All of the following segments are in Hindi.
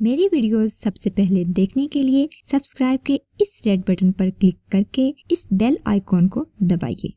मेरी वीडियोस सबसे पहले देखने के लिए सब्सक्राइब के इस रेड बटन पर क्लिक करके इस बेल आइकॉन को दबाइए।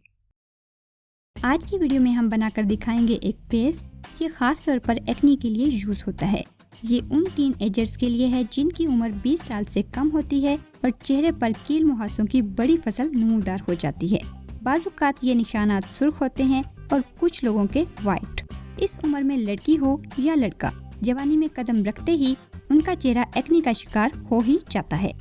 आज की वीडियो में हम बनाकर दिखाएंगे एक पेस्ट। ये खास तौर पर एक्ने के लिए यूज होता है। ये उन टीनएजर्स के लिए है जिनकी उम्र 20 साल से कम होती है और चेहरे पर कील मुहासों की बड़ी फसल नमूदार हो जाती है। बाजुकात ये निशानात सुर्ख होते हैं और कुछ लोगों के वाइट। इस उम्र में लड़की हो या लड़का, जवानी में कदम रखते ही उनका चेहरा एक्ने का शिकार हो ही जाता है।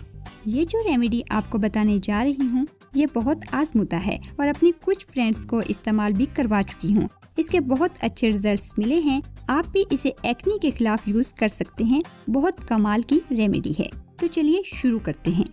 ये जो रेमेडी आपको बताने जा रही हूँ ये बहुत आजमूदा है और अपनी कुछ फ्रेंड्स को इस्तेमाल भी करवा चुकी हूँ। इसके बहुत अच्छे रिजल्ट्स मिले हैं। आप भी इसे एक्ने के खिलाफ यूज कर सकते हैं। बहुत कमाल की रेमेडी है। तो चलिए शुरू करते हैं।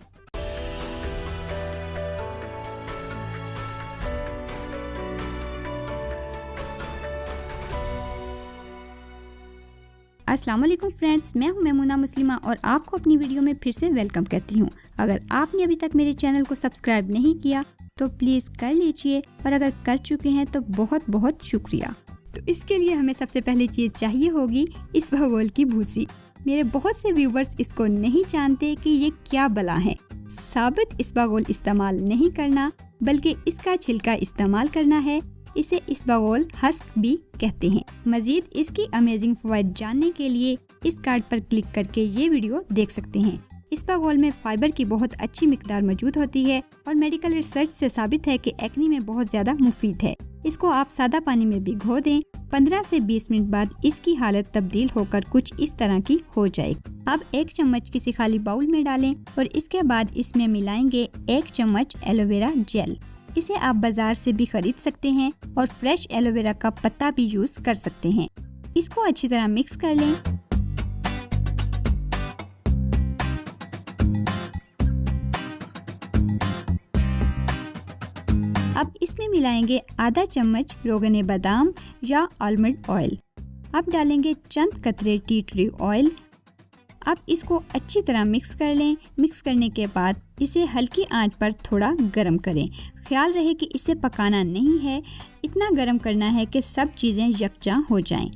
अस्सलाम वालेकुम फ्रेंड्स, मैं हूं मेमुना मुस्लिमा और आपको अपनी वीडियो में फिर से वेलकम कहती हूं। अगर आपने अभी तक मेरे चैनल को सब्सक्राइब नहीं किया तो प्लीज़ कर लीजिए और अगर कर चुके हैं तो बहुत बहुत शुक्रिया। तो इसके लिए हमें सबसे पहली चीज़ चाहिए होगी इसबगोल की भूसी। मेरे बहुत से व्यूवर्स इसको नहीं जानते कि ये क्या बला है। साबित इसबगोल इस्तेमाल नहीं करना बल्कि इसका छिलका इस्तेमाल करना है। इसे इसबगोल हस्क भी कहते हैं। मजीद इसकी अमेजिंग फवाइद जानने के लिए इस कार्ड पर क्लिक करके ये वीडियो देख सकते हैं। इसबगोल में फाइबर की बहुत अच्छी मिकदार मौजूद होती है और मेडिकल रिसर्च से साबित है कि एक्ने में बहुत ज्यादा मुफीद है। इसको आप सादा पानी में भिगो दें। 15 से 20 मिनट बाद इसकी हालत तब्दील होकर कुछ इस तरह की हो जाएगी। अब 1 चम्मच किसी खाली बाउल में डालें और इसके बाद इसमें मिलाएंगे 1 चम्मच एलोवेरा जेल। इसे आप बाजार से भी खरीद सकते हैं और फ्रेश एलोवेरा का पत्ता भी यूज कर सकते हैं। इसको अच्छी तरह मिक्स कर लें। अब इसमें मिलाएंगे आधा चम्मच रोगन बादाम या आलमंड ऑयल। अब डालेंगे चंद कतरे टी ट्री ऑयल। अब इसको अच्छी तरह मिक्स कर लें। मिक्स करने के बाद इसे हल्की आंच पर थोड़ा गरम करें। ख्याल रहे कि इसे पकाना नहीं है, इतना गरम करना है कि सब चीज़ें यकजां हो जाएं।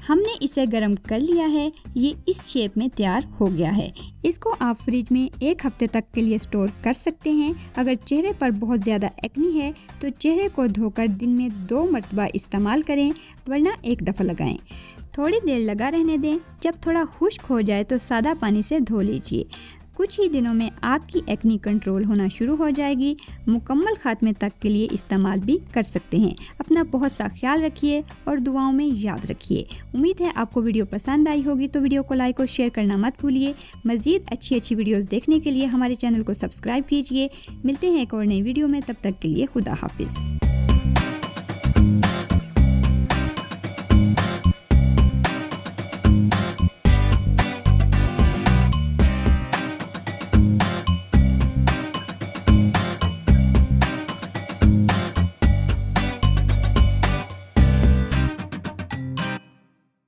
हमने इसे गरम कर लिया है। ये इस शेप में तैयार हो गया है। इसको आप फ्रिज में 1 हफ्ते तक के लिए स्टोर कर सकते हैं। अगर चेहरे पर बहुत ज़्यादा एक्ने है तो चेहरे को धोकर दिन में 2 मरतबा इस्तेमाल करें, वरना 1 दफ़ा लगाएं। थोड़ी देर लगा रहने दें। जब थोड़ा खुश्क हो जाए तो सादा पानी से धो लीजिए। कुछ ही दिनों में आपकी एक्ने कंट्रोल होना शुरू हो जाएगी। मुकम्मल खात्मे तक के लिए इस्तेमाल भी कर सकते हैं। अपना बहुत सा ख्याल रखिए और दुआओं में याद रखिए। उम्मीद है आपको वीडियो पसंद आई होगी, तो वीडियो को लाइक और शेयर करना मत भूलिए। मज़ीद अच्छी वीडियोस देखने के लिए हमारे चैनल को सब्सक्राइब कीजिए। मिलते हैं एक और नई वीडियो में, तब तक के लिए खुदा हाफिज़।